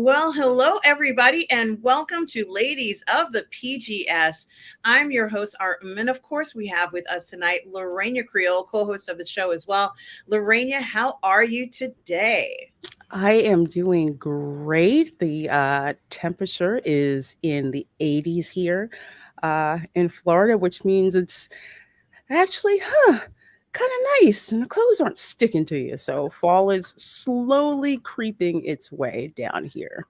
Well, hello, everybody, and welcome to Ladies of the PGS. I'm your host, Art, and of course, we have with us tonight Reina Creole, co host of the show as well. Reina, how are you today? I am doing great. The temperature is in the 80s here in Florida, which means it's actually, kind of nice, and the clothes aren't sticking to you. So fall is slowly creeping its way down here.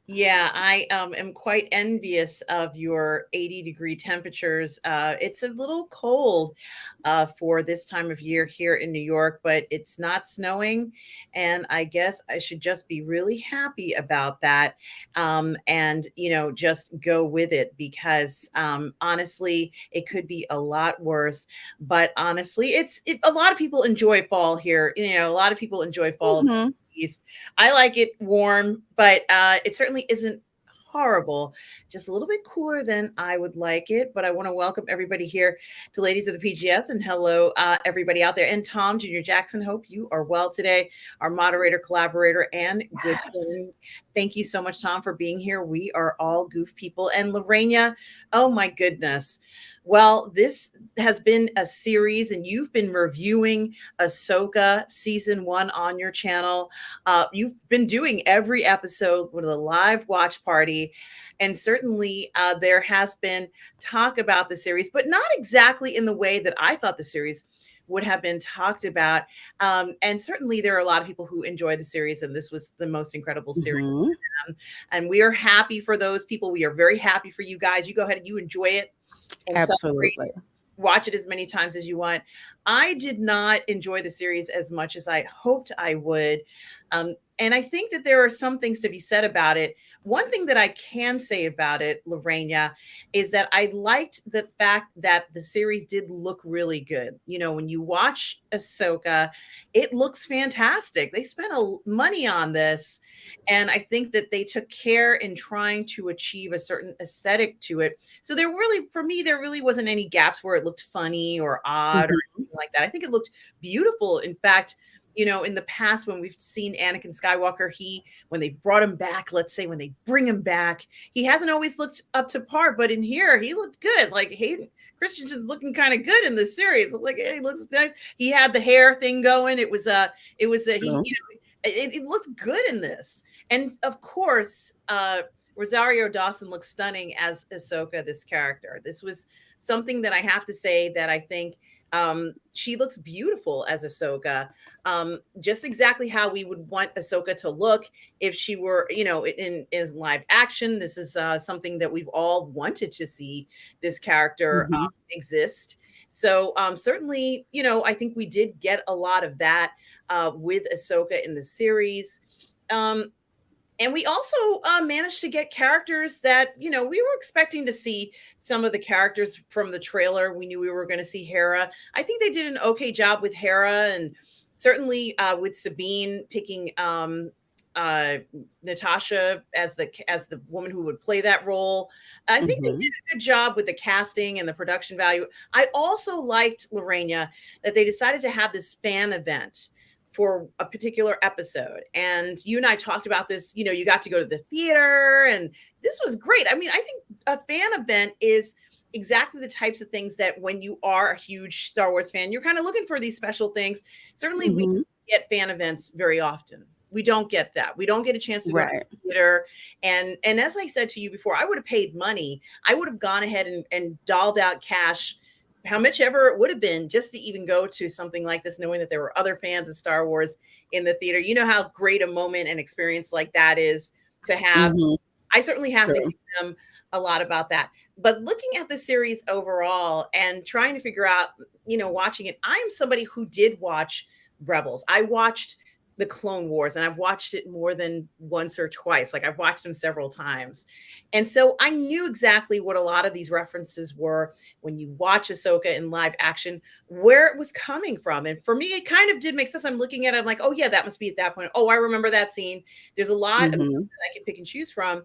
Yeah, I am quite envious of your 80-degree temperatures. It's a little cold for this time of year here in New York, but it's not snowing. And I guess I should just be really happy about that and, just go with it because honestly, it could be a lot worse. But honestly, a lot of people enjoy fall here. A lot of people enjoy fall Hmm. East. I like it warm, but it certainly isn't horrible. Just a little bit cooler than I would like it. But I want to welcome everybody here to Ladies of the PGS and hello, everybody out there. And Tom Junior Jackson, hope you are well today. Our moderator, collaborator, and good Yes. friend. Thank you so much, Tom, for being here. We are all goof people. And Lorena, oh my goodness. Well, this has been a series, and you've been reviewing Ahsoka season 1 on your channel. You've been doing every episode with a live watch party, and certainly there has been talk about the series, but not exactly in the way that I thought the series would have been talked about. And certainly there are a lot of people who enjoy the series, and this was the most incredible series. Hmm. And we are happy for those people. We are very happy for you guys. You go ahead and you enjoy it and celebrate. Absolutely. Watch it as many times as you want. I did not enjoy the series as much as I hoped I would. And I think that there are some things to be said about it. One thing that I can say about it, Lorena, is that I liked the fact that the series did look really good. When you watch Ahsoka, it looks fantastic. They spent money on this. And I think that they took care in trying to achieve a certain aesthetic to it. So for me, there really wasn't any gaps where it looked funny or odd or Hmm. anything like that. I think it looked beautiful. In fact, in the past when we've seen Anakin Skywalker, when they brought him back, let's say when they bring him back, he hasn't always looked up to par, but in here he looked good. Like Hayden Christensen's looking kind of good in this series. It's like, hey, he looks nice. He had the hair thing going. He, True. it looked good in this. And of course, Rosario Dawson looks stunning as Ahsoka, this character. This was something that I have to say that I think she looks beautiful as Ahsoka, just exactly how we would want Ahsoka to look if she were, in live action. This is something that we've all wanted to see this character Hmm. exist. So certainly, I think we did get a lot of that with Ahsoka in the series. Um, and we also managed to get characters that we were expecting to see some of the characters from the trailer. We knew we were going to see Hera. I think they did an okay job with Hera, and certainly with Sabine picking uh, Natasha as the woman who would play that role. I think they Hmm. did a good job with the casting and the production value. I also liked, Lorena, that they decided to have this fan event for a particular episode. And you and I talked about this, you got to go to the theater, and this was great. I mean, I think a fan event is exactly the types of things that when you are a huge Star Wars fan, you're kind of looking for these special things. Certainly we Hmm. get fan events very often. We don't get that. We don't get a chance to go to Right. the theater. And as I said to you before, I would have paid money. I would have gone ahead and dolled out cash, how much ever it would have been, just to even go to something like this, knowing that there were other fans of Star Wars in the theater. You know how great a moment and experience like that is to have. Hmm. I certainly have to True. give them a lot about that. But looking at the series overall and trying to figure out, watching it, I am somebody who did watch Rebels. I watched the Clone Wars, and I've watched it more than once or twice. Like, I've watched them several times. And so I knew exactly what a lot of these references were when you watch Ahsoka in live action, where it was coming from. And for me, it kind of did make sense. I'm looking at it, I'm like, oh yeah, that must be at that point. Oh, I remember that scene. There's a lot of Hmm. I can pick and choose from.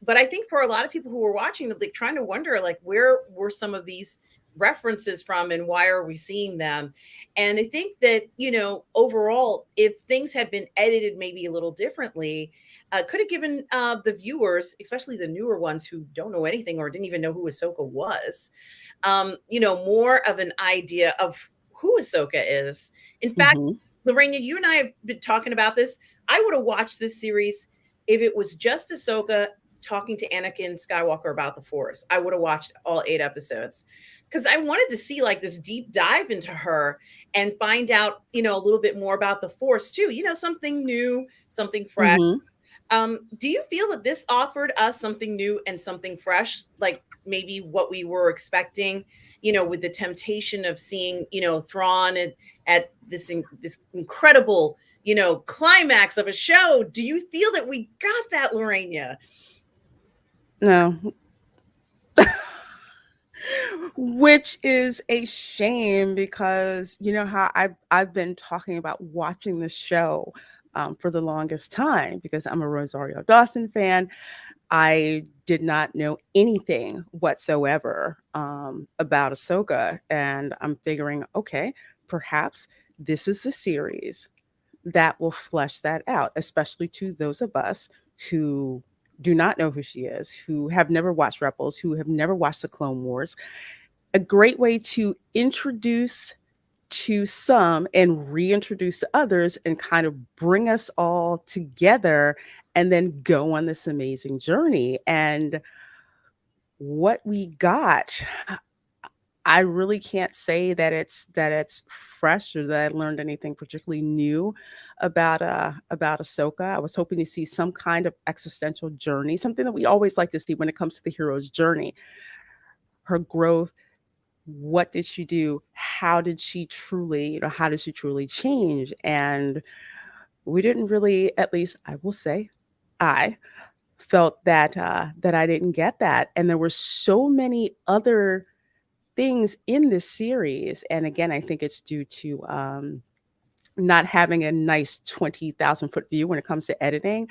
But I think for a lot of people who were watching, like trying to wonder, like, where were some of these references from and why are we seeing them. And I think that, overall, if things had been edited maybe a little differently, could have given the viewers, especially the newer ones who don't know anything or didn't even know who Ahsoka was, more of an idea of who Ahsoka is. In fact, Mm-hmm. Lorraine, you and I have been talking about this. I would have watched this series if it was just Ahsoka talking to Anakin Skywalker about the Force. I would have watched all 8 episodes because I wanted to see like this deep dive into her and find out, a little bit more about the Force too. Something new, something fresh. Mm-hmm. Do you feel that this offered us something new and something fresh, like maybe what we were expecting? With the temptation of seeing, Thrawn at this incredible, climax of a show. Do you feel that we got that, Lorena? No, which is a shame because you know how I've been talking about watching the show for the longest time because I'm a Rosario Dawson fan. I did not know anything whatsoever about Ahsoka, and I'm figuring, okay, perhaps this is the series that will flesh that out, especially to those of us who do not know who she is, who have never watched Rebels, who have never watched the Clone Wars. A great way to introduce to some and reintroduce to others and kind of bring us all together and then go on this amazing journey. And what we got, I really can't say that it's fresh or that I learned anything particularly new about Ahsoka. I was hoping to see some kind of existential journey, something that we always like to see when it comes to the hero's journey, her growth. What did she do? How did she truly, how did she truly change? And we didn't really, at least I will say, I felt that I didn't get that. And there were so many other things in this series. And again, I think it's due to not having a nice 20,000 foot view when it comes to editing,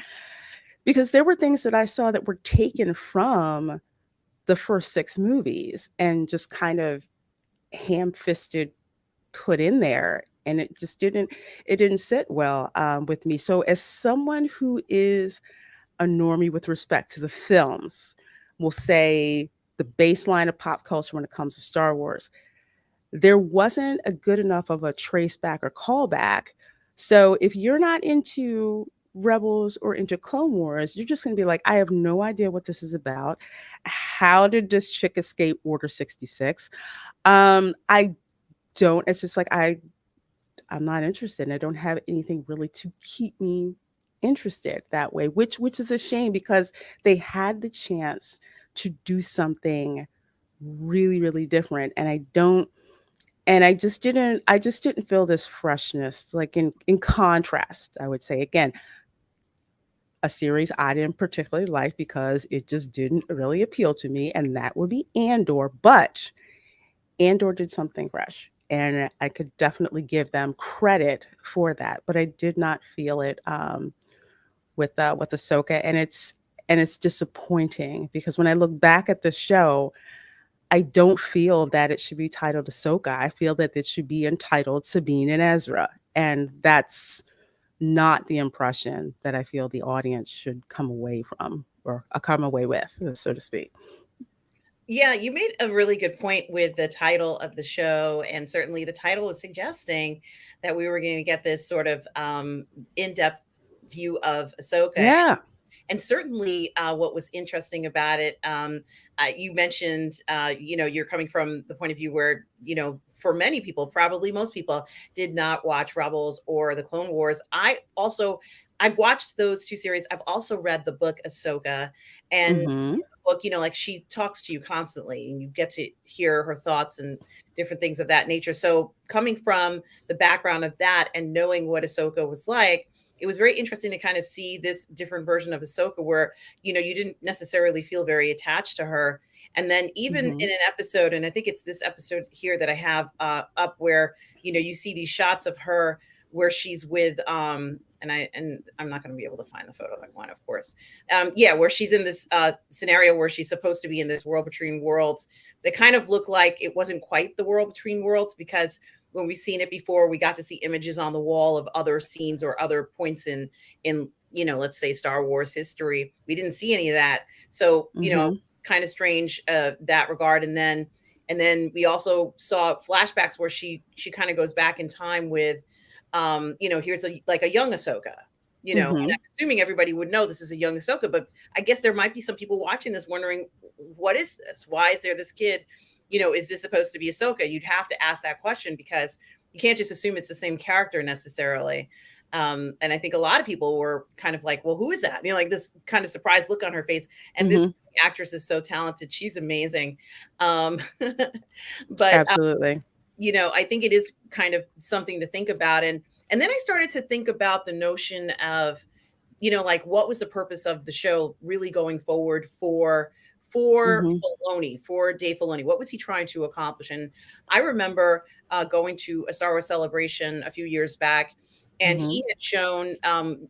because there were things that I saw that were taken from the first 6 movies and just kind of ham-fisted put in there, and it didn't sit well with me. So as someone who is a normie with respect to the films, will say the baseline of pop culture when it comes to Star Wars, there wasn't a good enough of a trace back or callback. So if you're not into Rebels or into Clone Wars, you're just going to be like, I have no idea what this is about. How did this chick escape Order 66? I don't, it's just like I'm not interested, and I don't have anything really to keep me interested that way, which is a shame because they had the chance to do something really, really different, and I just didn't feel this freshness, like in contrast, I would say again, a series I didn't particularly like because it just didn't really appeal to me, and that would be Andor. But Andor did something fresh, and I could definitely give them credit for that. But I did not feel it with Ahsoka, and it's disappointing because when I look back at the show, I don't feel that it should be titled Ahsoka. I feel that it should be entitled Sabine and Ezra, and that's not the impression that I feel the audience should come away from or come away with, so to speak. Yeah, you made a really good point with the title of the show, and certainly the title was suggesting that we were going to get this sort of in-depth view of Ahsoka. Yeah. And certainly, what was interesting about it, you mentioned, you're coming from the point of view where, for many people, probably most people, did not watch Rebels or the Clone Wars. I've watched those 2 series. I've also read the book Ahsoka, and Hmm. book, like she talks to you constantly and you get to hear her thoughts and different things of that nature. So coming from the background of that and knowing what Ahsoka was like, it was very interesting to kind of see this different version of Ahsoka where, you didn't necessarily feel very attached to her. And then even Hmm. in an episode, and I think it's this episode here that I have up where, you see these shots of her where she's with and I'm not going to be able to find the photo I want, of course. Yeah, where she's in this scenario where she's supposed to be in this world between worlds that kind of looked like it wasn't quite the world between worlds, because when we've seen it before, we got to see images on the wall of other scenes or other points in let's say Star Wars history. We didn't see any of that. So, Mhm. kind of strange that regard. And then we also saw flashbacks where she kind of goes back in time with here's like a young Ahsoka, and Mhm. I'm assuming everybody would know this is a young Ahsoka, but I guess there might be some people watching this wondering, what is this? Why is there this kid? Is this supposed to be Ahsoka? You'd have to ask that question, because you can't just assume it's the same character necessarily. And I think a lot of people were kind of like, well, who is that? Like this kind of surprised look on her face. And this Mhm. actress is so talented. She's amazing. But Absolutely. I think it is kind of something to think about. And then I started to think about the notion of, like, what was the purpose of the show really going forward for Mhm. Filoni, for Dave Filoni? What was he trying to accomplish? And I remember going to a Star Wars celebration a few years back, and he Mhm. had shown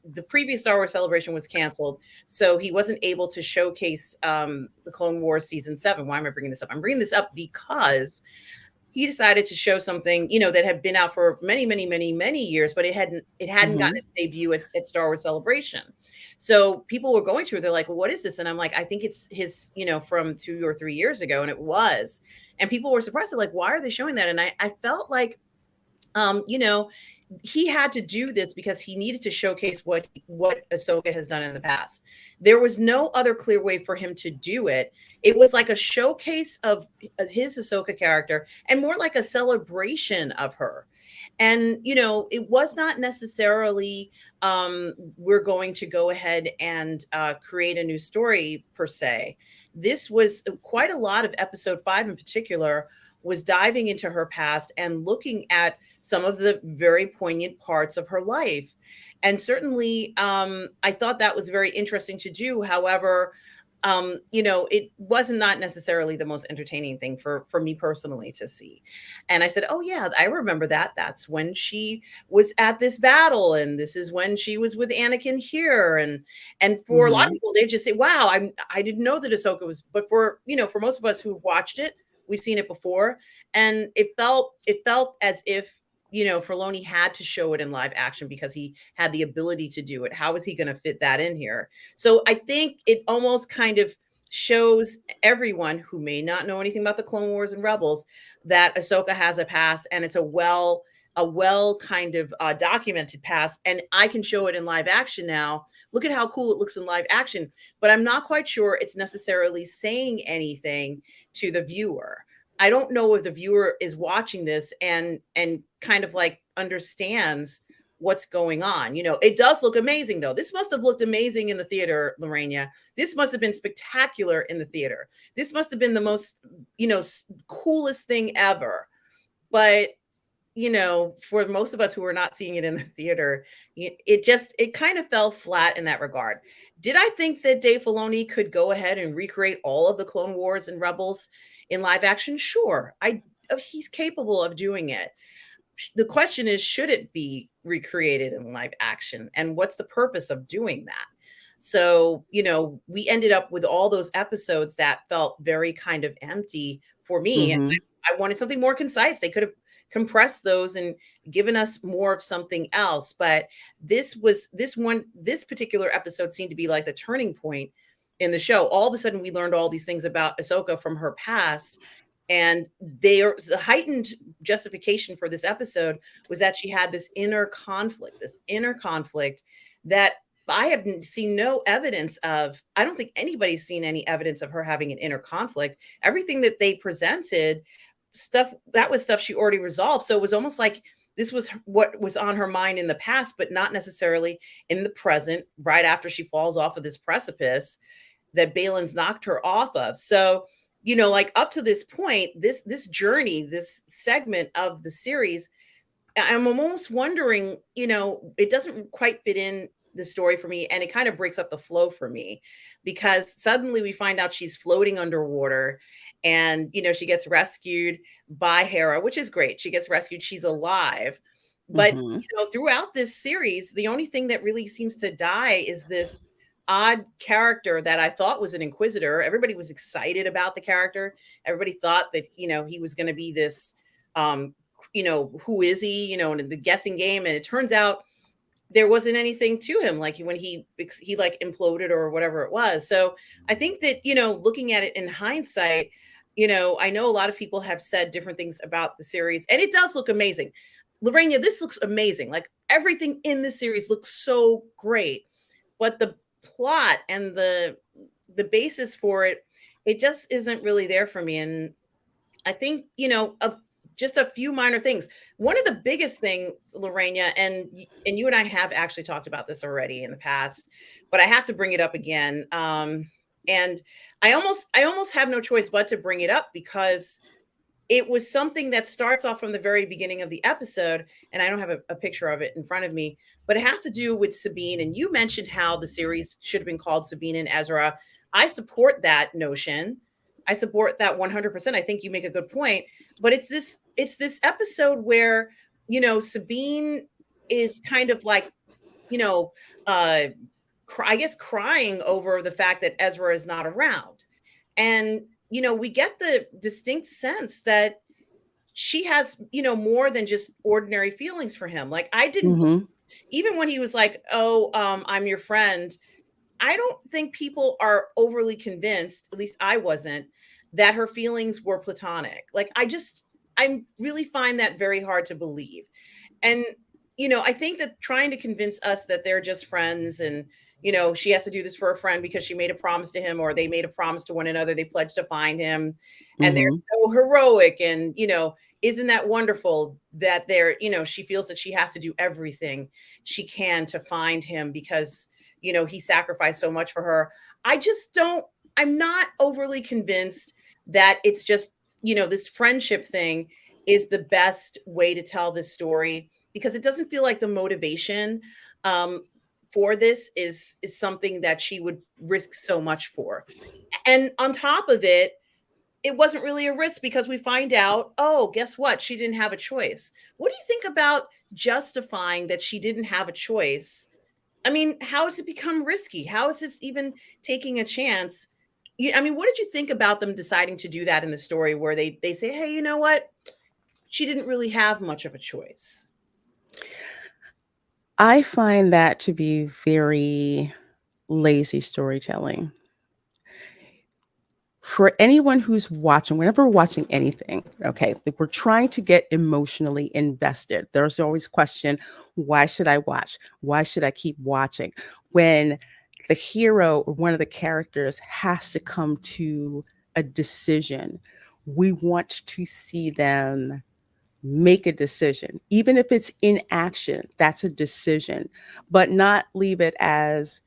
the previous Star Wars celebration was canceled, so he wasn't able to showcase the Clone Wars season 7. Why am I bringing this up? I'm bringing this up because he decided to show something, that had been out for many, many, many, many years, but it hadn't gotten Mhm. its debut at Star Wars Celebration. So people were going to it. They're like, well, what is this? And I'm like, I think it's his, from 2 or 3 years ago. And it was. And people were surprised. They're like, why are they showing that? And I felt like, um, you know, he had to do this because he needed to showcase what Ahsoka has done in the past. There was no other clear way for him to do it. It was like a showcase of his Ahsoka character, and more like a celebration of her. And it was not necessarily we're going to go ahead and create a new story per se. This was quite a lot of episode 5 in particular was diving into her past and looking at some of the very poignant parts of her life. And certainly, I thought that was very interesting to do. However, it wasn't not necessarily the most entertaining thing for me personally to see. And I said, "Oh yeah, I remember that. That's when she was at this battle, and this is when she was with Anakin here." And for a lot of Mhm. people, they just say, "Wow, I didn't know that Ahsoka was." But for most of us who watched it, we've seen it before, and it felt as if Filoni had to show it in live action because he had the ability to do it. How is he going to fit that in here? So I think it almost kind of shows everyone who may not know anything about the Clone Wars and Rebels that Ahsoka has a past, and it's a well kind of documented past, and I can show it in live action now. Look at how cool it looks in live action, but I'm not quite sure it's necessarily saying anything to the viewer. I don't know if the viewer is watching this and kind of like understands what's going on. It does look amazing though. This must have looked amazing in the theater, Lorena. This must have been spectacular in the theater. This must have been the most, coolest thing ever. But for most of us who are not seeing it in the theater, it kind of fell flat in that regard. Did I think that Dave Filoni could go ahead and recreate all of the Clone Wars and Rebels in live action? Sure, he's capable of doing it. The question is, should it be recreated in live action, and what's the purpose of doing that? So we ended up with all those episodes that felt very kind of empty for me. Mhm. I wanted something more concise. They could have compressed those and given us more of something else. But this particular episode seemed to be like the turning point in the show. All of a sudden, we learned all these things about Ahsoka from her past. And the heightened justification for this episode was that she had this inner conflict that I have seen no evidence of. I don't think anybody's seen any evidence of her having an inner conflict. Everything that they presented, stuff she already resolved. So it was almost like this was what was on her mind in the past, but not necessarily in the present, right after she falls off of this precipice that Balin's knocked her off of. So, like up to this point, this journey, this segment of the series, I'm almost wondering, it doesn't quite fit in the story for me, and it kind of breaks up the flow for me, because suddenly we find out she's floating underwater, and she gets rescued by Hera, which is great. She gets rescued, she's alive. But Mhm. throughout this series, the only thing that really seems to die is this odd character that I thought was an inquisitor. Everybody was excited about the character. Everybody thought that, he was going to be this, um, who is he, in the guessing game. And it turns out there wasn't anything to him, like when he like imploded or whatever it was. So I think that, looking at it in hindsight, I know a lot of people have said different things about the series, and it does look amazing. Lorena, this looks amazing. Like everything in this series looks so great, but the plot and the basis for it, it just isn't really there for me. And I think, just a few minor things. One of the biggest things, Lorena, and you and I have actually talked about this already in the past, but I have to bring it up again. And I almost have no choice but to bring it up because it was something that starts off from the very beginning of the episode, and I don't have a picture of it in front of me, but it has to do with Sabine. And you mentioned how the series should have been called Sabine and Ezra. I support that notion. I support that 100%. I think you make a good point, but it's this episode where, Sabine is kind of like, you know, uh I guess crying over the fact that Ezra is not around. And we get the distinct sense that she has, more than just ordinary feelings for him. Like I didn't, Mm-hmm. even when he was like, "Oh, I'm your friend," I don't think people are overly convinced, at least I wasn't, that her feelings were platonic. Like I really find that very hard to believe. And I think that trying to convince us that they're just friends, and she has to do this for a friend because she made a promise to him, or they made a promise to one another, they pledged to find him, and they're Mm-hmm. so heroic. And isn't that wonderful that she feels that she has to do everything she can to find him because he sacrificed so much for her. I just don't I'm not overly convinced that it's just this friendship thing is the best way to tell this story, because it doesn't feel like the motivation, um, for this is something that she would risk so much for. And on top of it, it wasn't really a risk because we find out, oh, guess what? She didn't have a choice. What do you think about justifying that she didn't have a choice? I mean, how has it become risky? How is this even taking a chance? I mean, what did you think about them deciding to do that in the story where they say, hey, you know what? She didn't really have much of a choice. I find that to be very lazy storytelling. For anyone who's watching, whenever we're watching anything, okay, if we're trying to get emotionally invested, there's always question, why should I watch? Why should I keep watching? When the hero or one of the characters has to come to a decision, we want to see them make a decision. Even if it's inaction, that's a decision, but not leave it as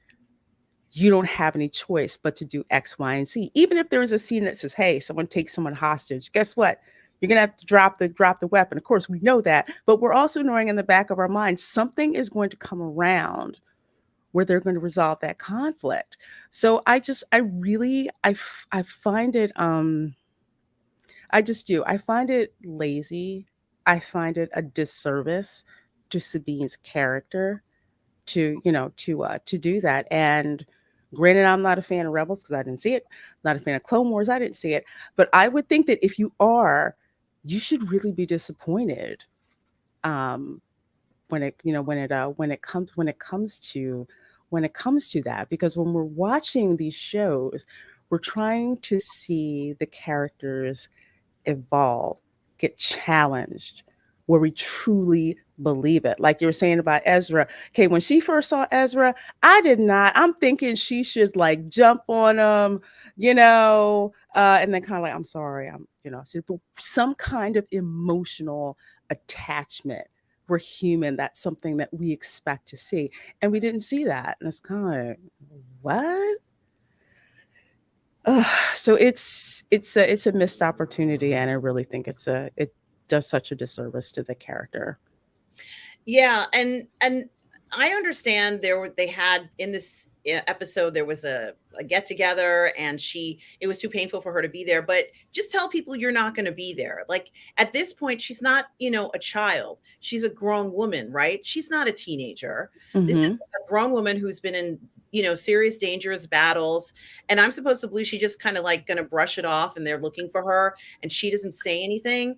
you don't have any choice but to do X, Y, and Z. Even if there is a scene that says, "Hey, someone takes someone hostage," guess what? You're gonna have to drop the weapon. Of course, we know that, but we're also knowing in the back of our minds something is going to come around where they're going to resolve that conflict. So I really, I find it, I just do. I find it lazy. I find it a disservice to Sabine's character to to do that. And granted, I'm not a fan of Rebels because I didn't see it. Not a fan of Clone Wars. I didn't see it. But I would think that if you are, you should really be disappointed, um, when it comes to that, because when we're watching these shows, we're trying to see the characters evolve, get challenged, where we truly believe it. Like you were saying about Ezra. Okay, when she first saw Ezra, I did not. I'm thinking she should like jump on him, and then kind of like, I'm sorry, some kind of emotional attachment. We're human. That's something that we expect to see. And we didn't see that. And it's kind of like, what? Ugh, so it's a missed opportunity, and I really think it does such a disservice to the character. Yeah, and I understand they had in this episode there was a get together, and it was too painful for her to be there, but just tell people you're not going to be there. Like at this point she's not, a child. She's a grown woman, right? She's not a teenager. This is Hmm. a grown woman who's been in, serious, dangerous battles. And I'm supposed to believe she just kind of like going to brush it off and they're looking for her and she doesn't say anything.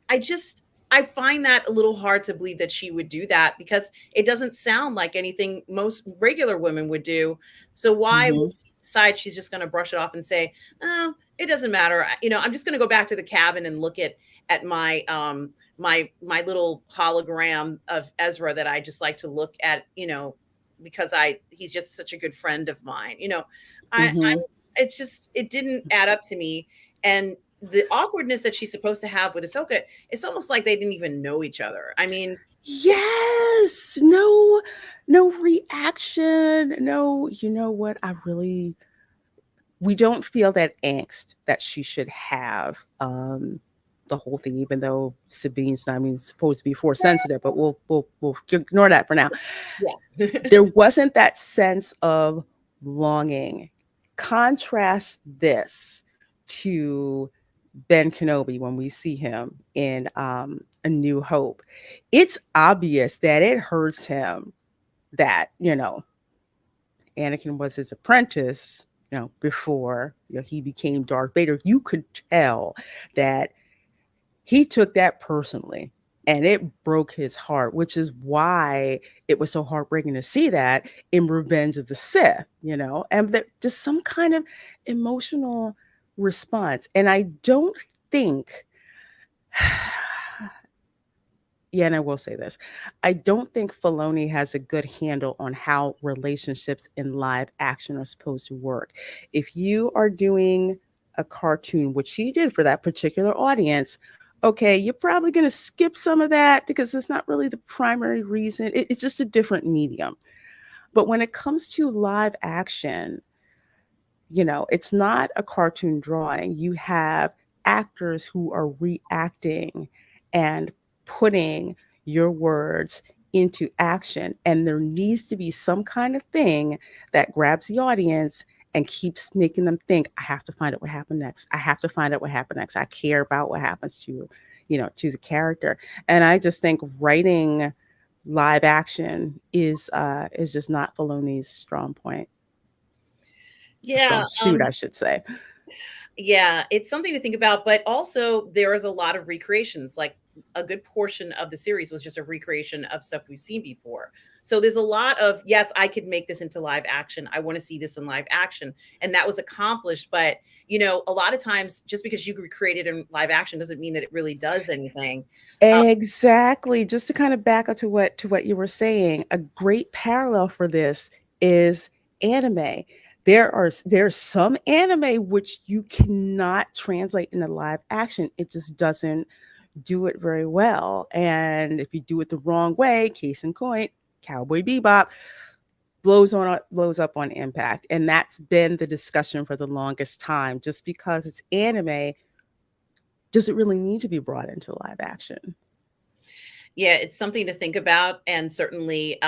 I just, I find that a little hard to believe that she would do that because it doesn't sound like anything most regular women would do. So why would Mm-hmm. she decide she's just going to brush it off and say, oh, it doesn't matter. I'm just going to go back to the cabin and look at my little hologram of Ezra that I just like to look at, because he's just such a good friend of mine. I Mm-hmm. it's just it didn't add up to me. And the awkwardness that she's supposed to have with Ahsoka, it's almost like they didn't even know each other. I mean, Yes. No, no reaction. No, you know what? We don't feel that angst that she should have. The whole thing, even though Sabine's not, I mean, supposed to be force sensitive, but we'll ignore that for now. yeah. There wasn't that sense of longing. Contrast this to Ben Kenobi when we see him in A New Hope. It's obvious that it hurts him that, Anakin was his apprentice, before he became Darth Vader. You could tell that he took that personally and it broke his heart, which is why it was so heartbreaking to see that in Revenge of the Sith, and that just some kind of emotional response. And I don't think, yeah, and I will say this, I don't think Filoni has a good handle on how relationships in live action are supposed to work. If you are doing a cartoon, which he did for that particular audience, okay, you're probably going to skip some of that because it's not really the primary reason. It's just a different medium. But when it comes to live action, it's not a cartoon drawing. You have actors who are reacting and putting your words into action. And there needs to be some kind of thing that grabs the audience and keeps making them think, I have to find out what happened next. I have to find out what happened next. I care about what happens to the character. And I just think writing live action is just not Filoni's strong point. Yeah. Strong suit, I should say. Yeah, it's something to think about, but also there is a lot of recreations. Like a good portion of the series was just a recreation of stuff we've seen before. So there's a lot of, yes, I could make this into live action. I want to see this in live action. And that was accomplished. But, a lot of times just because you recreate it in live action doesn't mean that it really does anything. Um, Exactly. Just to kind of back up to what you were saying, a great parallel for this is anime. There's some anime which you cannot translate into live action. It just doesn't do it very well. And if you do it the wrong way, case in point, Cowboy Bebop blows up on impact. And that's been the discussion for the longest time. Just because it's anime, does it really need to be brought into live action? yeah, it's something to think about. And certainly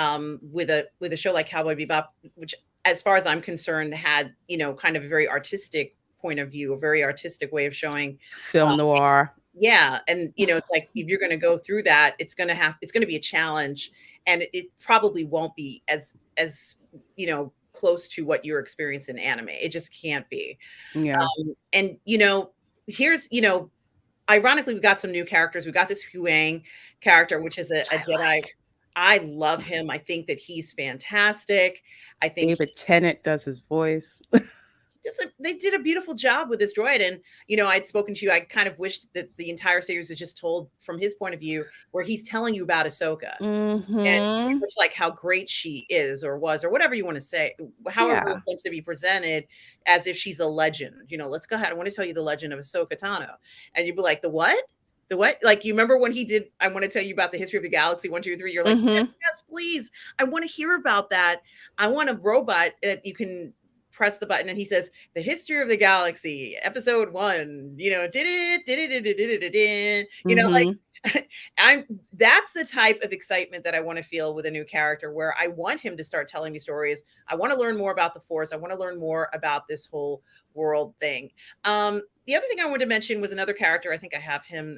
with a show like Cowboy Bebop, which as far as I'm concerned had, kind of a very artistic point of view, a very artistic way of showing. Film noir. Yeah, and it's like if you're going to go through that, it's going to be a challenge, and it probably won't be as close to what you're experiencing in anime. It just can't be. Yeah. And here's ironically, we got some new characters. We got this Huang character, which is Which a I Jedi. like. I love him. I think that he's fantastic. I think David Tennant does his voice. they did a beautiful job with this droid. And I'd spoken to you, I kind of wished that the entire series was just told from his point of view, where he's telling you about Ahsoka and pretty Mm-hmm. much like how great she is or was, or whatever you want to say, however Yeah. it wants to be presented, as if she's a legend. Let's go ahead, I want to tell you the legend of Ahsoka Tano. And you'd be like, the what? The what? Like, you remember when he did, I want to tell you about the history of the galaxy, 1, 2, 3. You're like, yes, Mm-hmm. yes, please, I want to hear about that. I want a robot that you can press the button and he says, the history of the galaxy, episode 1, Mm-hmm. like I'm that's the type of excitement that I want to feel with a new character, where I want him to start telling me stories. I want to learn more about the Force. I want to learn more about this whole world thing. The other thing I wanted to mention was another character. I think I have him.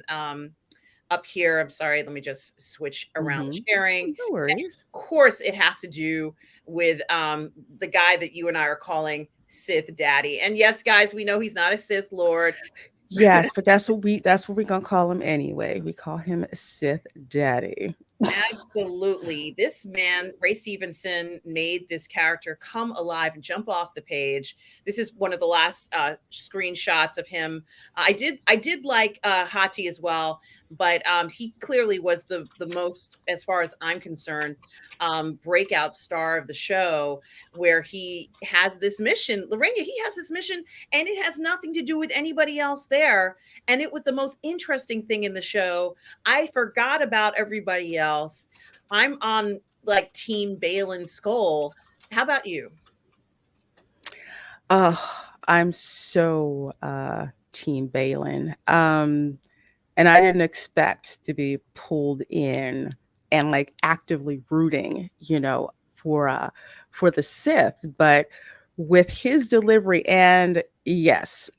up here. I'm sorry, let me just switch around the Mm-hmm. sharing. No worries. Of course, it has to do with the guy that you and I are calling Sith Daddy. And yes, guys, we know he's not a Sith Lord. Yes, but that's what we're gonna call him anyway. We call him Sith Daddy. Absolutely. This man, Ray Stevenson, made this character come alive and jump off the page. This is one of the last screenshots of him. I did like Hati as well, but he clearly was the most, as far as I'm concerned, breakout star of the show, where he has this mission. Lorena, he has this mission, and it has nothing to do with anybody else there. And it was the most interesting thing in the show. I forgot about everybody else. I'm on like Team Balin Skull. How about you? Oh, I'm so Team Balin. And I didn't expect to be pulled in and like actively rooting, for the Sith, but with his delivery and yes,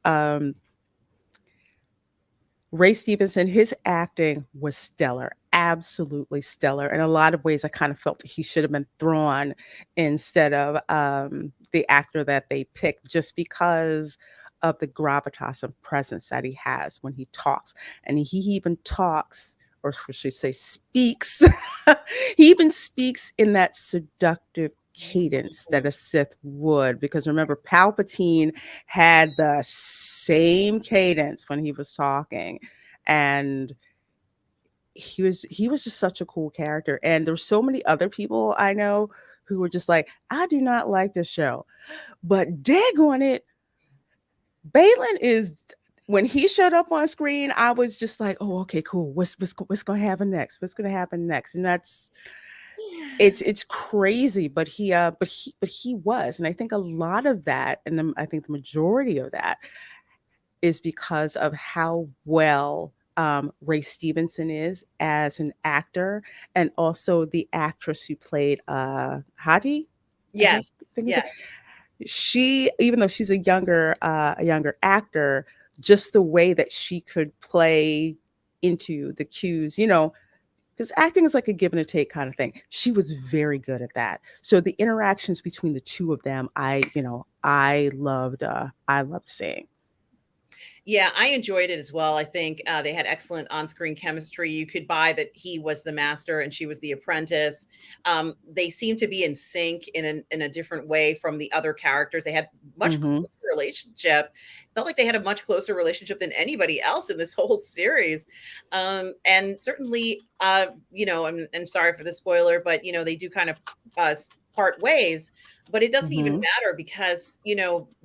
Ray Stevenson, his acting was stellar, absolutely stellar. In a lot of ways, I kind of felt that he should have been Thrawn instead of the actor that they picked, just because of the gravitas and presence that he has when he talks. And he even talks, or should I say, speaks. He even speaks in that seductive cadence that a Sith would, because remember, Palpatine had the same cadence when he was talking, and he was just such a cool character. And there's so many other people I know who were just like, I do not like this show, but daggone it, Balin is. When he showed up on screen, I was just like, "Oh, okay, cool. What's going to happen next? What's going to happen next?" And that's it's crazy, but he was, and I think a lot of that, and I think the majority of that is because of how well Ray Stevenson is as an actor, and also the actress who played Hadi. I think Yes, think is it. yes. She, even though she's a younger actor, just the way that she could play into the cues, because acting is like a give and a take kind of thing. She was very good at that. So the interactions between the two of them, I loved seeing. Yeah, I enjoyed it as well. I think they had excellent on-screen chemistry. You could buy that he was the master and she was the apprentice. They seemed to be in sync in a different way from the other characters. They had much Hmm. closer relationship. Felt like they had a much closer relationship than anybody else in this whole series. And certainly, I'm sorry for the spoiler, but they do kind of part ways. But it doesn't even Hmm. matter because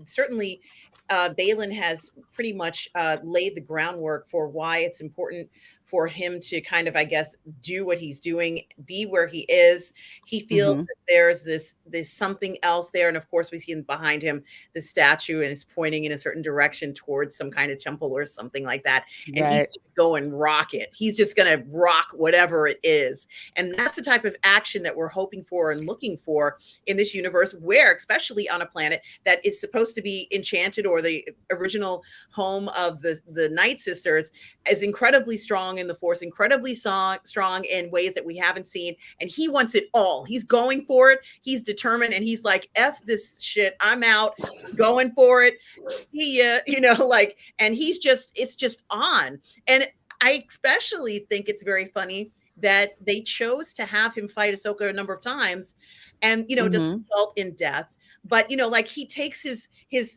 certainly Balin has pretty much laid the groundwork for why it's important for him to kind of, I guess, do what he's doing, be where he is. He feels Hmm. that there's something else there, and of course, we see behind him the statue, and it's pointing in a certain direction towards some kind of temple or something like that. And he's Right. just going rocket. He's just going to rock whatever it is, and that's the type of action that we're hoping for and looking for in this universe, where, especially on a planet that is supposed to be enchanted, or the original home of the Night Sisters, is incredibly strong in the Force, incredibly strong in ways that we haven't seen, and he wants it all. He's going for it. He's determined, and he's like, "F this shit. I'm out. I'm going for it. See ya." And it's just on. And I especially think it's very funny that they chose to have him fight Ahsoka a number of times, and it doesn't Hmm. result in death. But like, he takes his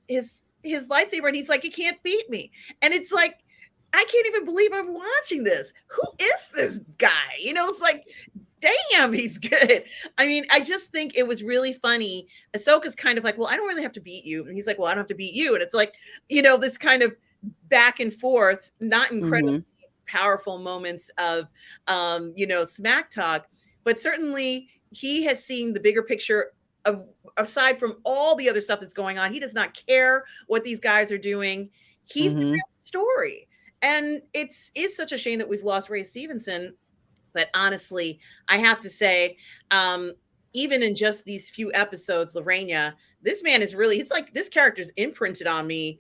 lightsaber and he's like, "You can't beat me." And it's like, I can't even believe I'm watching this. Who is this guy? It's like, damn, he's good. I mean, I just think it was really funny. Ahsoka's kind of like, "Well, I don't really have to beat you." And he's like, "Well, I don't have to beat you." And it's like, this kind of back and forth, not incredibly Hmm. powerful moments of smack talk, but certainly he has seen the bigger picture of, aside from all the other stuff that's going on. He does not care what these guys are doing. He's the Hmm. real story. And is such a shame that we've lost Ray Stevenson. But honestly, I have to say, um, even in just these few episodes, Lorena, this man is really, it's like this character's imprinted on me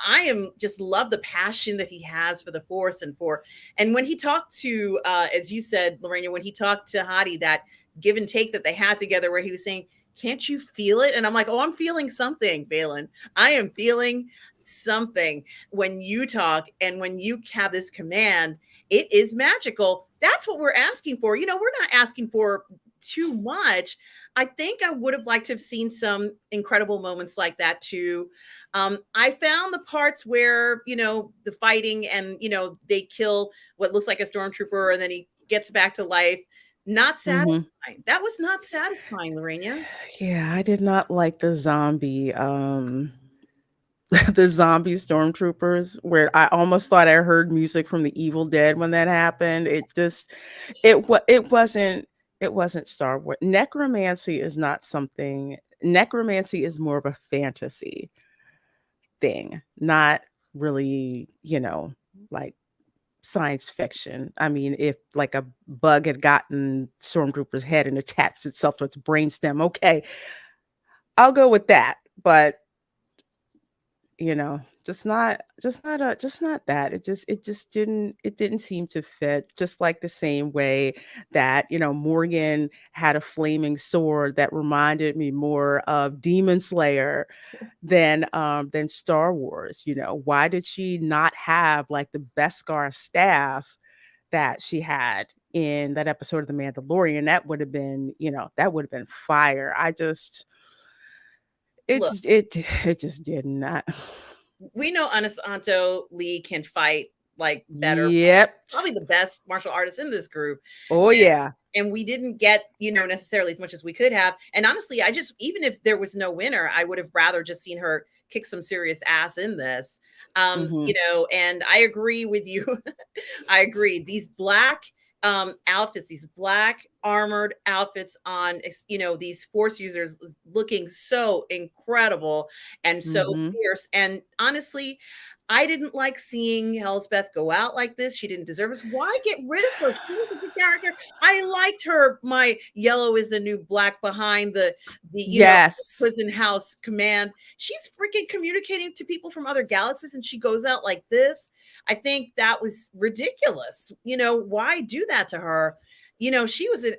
I am just love the passion that he has for the Force and when he talked to, as you said, Lorena, when he talked to Hadi, that give and take that they had together, where he was saying, "Can't you feel it?" And I'm like, "Oh, I'm feeling something, Balin. I am feeling something when you talk and when you have this command. It is magical. That's what we're asking for. We're not asking for too much. I think I would have liked to have seen some incredible moments like that too. I found the parts where, the fighting and, they kill what looks like a stormtrooper and then he gets back to life. Not Hmm. satisfying. That was not satisfying, Lorena. Yeah, I did not like the zombie the zombie stormtroopers where I almost thought I heard music from the Evil Dead when that happened. It wasn't Star Wars. Necromancy is not something. Necromancy is more of a fantasy thing, not really, like science fiction. I mean, if like a bug had gotten Stormtrooper's head and attached itself to its brainstem, okay, I'll go with that. But just not that. It just didn't seem to fit. Just like the same way that Morgan had a flaming sword that reminded me more of Demon Slayer than Star Wars. Why did she not have like the Beskar staff that she had in that episode of The Mandalorian? That would have been fire. Look, It just did not. we know Anasanto Lee can fight like better, Yep. probably the best martial artist in this group. Oh yeah. And we didn't get, necessarily as much as we could have. And honestly, even if there was no winner, I would have rather just seen her kick some serious ass in this. Mhm. And I agree with you. I agree. These black outfits, these black armored outfits on, these Force users looking so incredible and so Mhm. fierce. And honestly, I didn't like seeing Elsbeth go out like this. She didn't deserve us. Why get rid of her? She was a good character. I liked her. My yellow is the new black behind the Yes. prison house command. She's freaking communicating to people from other galaxies and she goes out like this. I think that was ridiculous. Why do that to her? She was an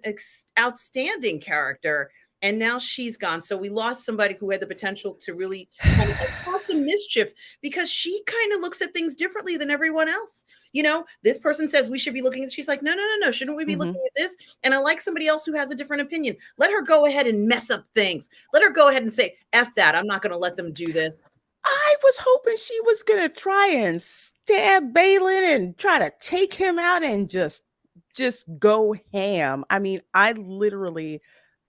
outstanding character and now she's gone. So we lost somebody who had the potential to really kind of cause some mischief because she kind of looks at things differently than everyone else. This person says we should be looking at, she's like, no, no, no, no. Shouldn't we be Mhm. looking at this? And I like somebody else who has a different opinion. Let her go ahead and mess up things. Let her go ahead and say, F that. I'm not going to let them do this. I was hoping she was gonna try and stab Balin and try to take him out and just go ham. I mean, I literally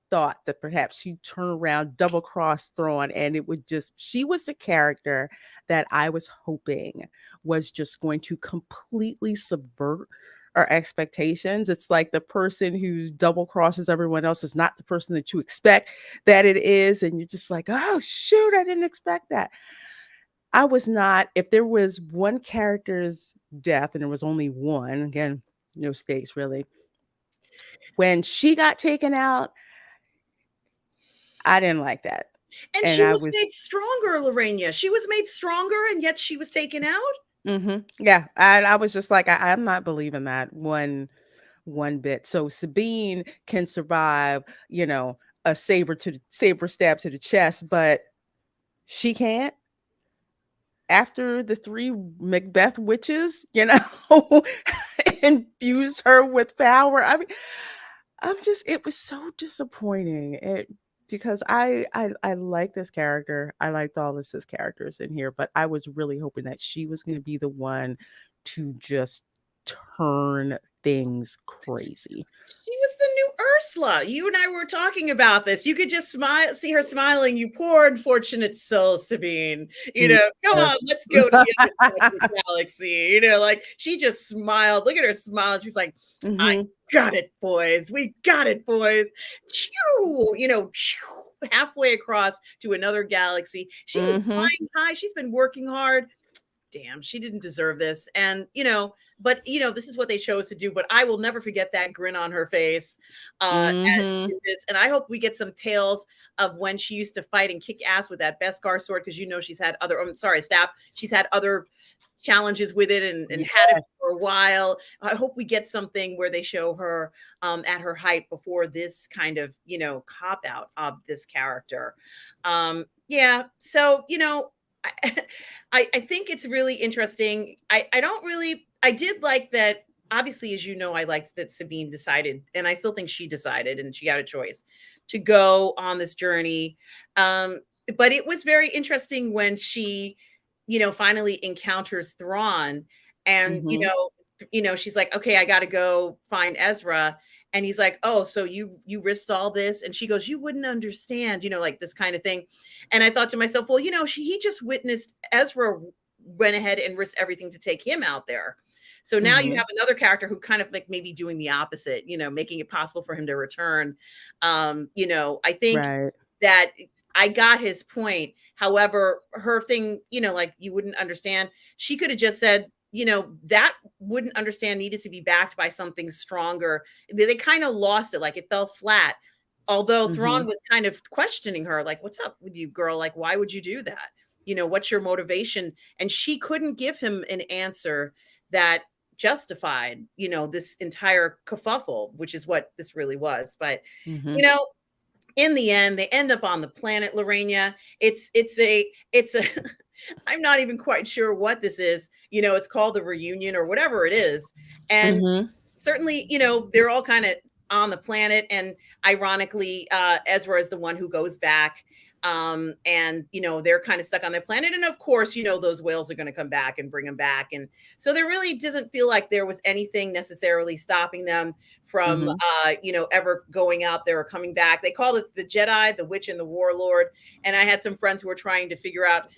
thought that perhaps she'd turn around, double cross Thrawn, and it would just, she was the character that I was hoping was just going to completely subvert our expectations. It's like the person who double crosses everyone else is not the person that you expect that it is. And you're just like, oh, shoot, I didn't expect that. I was not, if there was one character's death, and there was only one, again, no stakes really. When she got taken out, I didn't like that. And And she I was was, made stronger, Lorena. She was made stronger, and yet she was taken out. yeah, I was just like, I'm not believing that one bit. So Sabine can survive, a saber stab to the chest, but she can't after the three Macbeth witches, infuse her with power. I mean, it was so disappointing. Because I like this character. I liked all the Sith characters in here, but I was really hoping that she was going to be the one to just turn things crazy. She was the new Ursula. You and I were talking about this. You could just smile, see her smiling. You poor unfortunate soul, Sabine. Come Yes. on, let's go to the other side of the galaxy. Like she just smiled. Look at her smile. She's like, I Mhm. got it, boys. We got it, boys. Choo, choo, halfway across to another galaxy. She was Mhm. flying high. She's been working hard. damn, she didn't deserve this. And, but, this is what they chose to do. But I will never forget that grin on her face Mm-hmm. in this. And I hope we get some tales of when she used to fight and kick ass with that Beskar sword, because, she's had other, I'm sorry, staff, she's had other challenges with it and had it Yes. for a while. I hope we get something where they show her at her height before this kind of, cop out of this character. Yeah. So, I, I think it's really interesting. I don't really, I did like that. Obviously, as you know, I liked that Sabine decided, and I still think she decided and she got a choice to go on this journey. But it was very interesting when she, finally encounters Thrawn, and Mm-hmm. she's like, okay, I got to go find Ezra. And he's like, oh, so you risked all this? And she goes, you wouldn't understand, like this kind of thing. And I thought to myself, well, he just witnessed Ezra went ahead and risked everything to take him out there. So now you Mm-hmm. have another character who kind of like maybe doing the opposite, making it possible for him to return. I think Right. that I got his point. However, her thing, like you wouldn't understand. She could have just said, that wouldn't understand needed to be backed by something stronger. They kind of lost it. Like it fell flat. Although Mm-hmm. Thrawn was kind of questioning her, like, what's up with you, girl? Like, why would you do that? What's your motivation? And she couldn't give him an answer that justified, this entire kerfuffle, which is what this really was. But, Mm-hmm. you know, in the end, they end up on the planet Lorena. It's a I'm not even quite sure what this is. It's called the reunion or whatever it is. And Mm-hmm. certainly, they're all kind of on the planet. And ironically, Ezra is the one who goes back. And they're kind of stuck on their planet. And of course, those whales are going to come back and bring them back. And so there really doesn't feel like there was anything necessarily stopping them from Mm-hmm. ever going out there or coming back. They called it the Jedi, the Witch, and the Warlord. And I had some friends who were trying to figure out,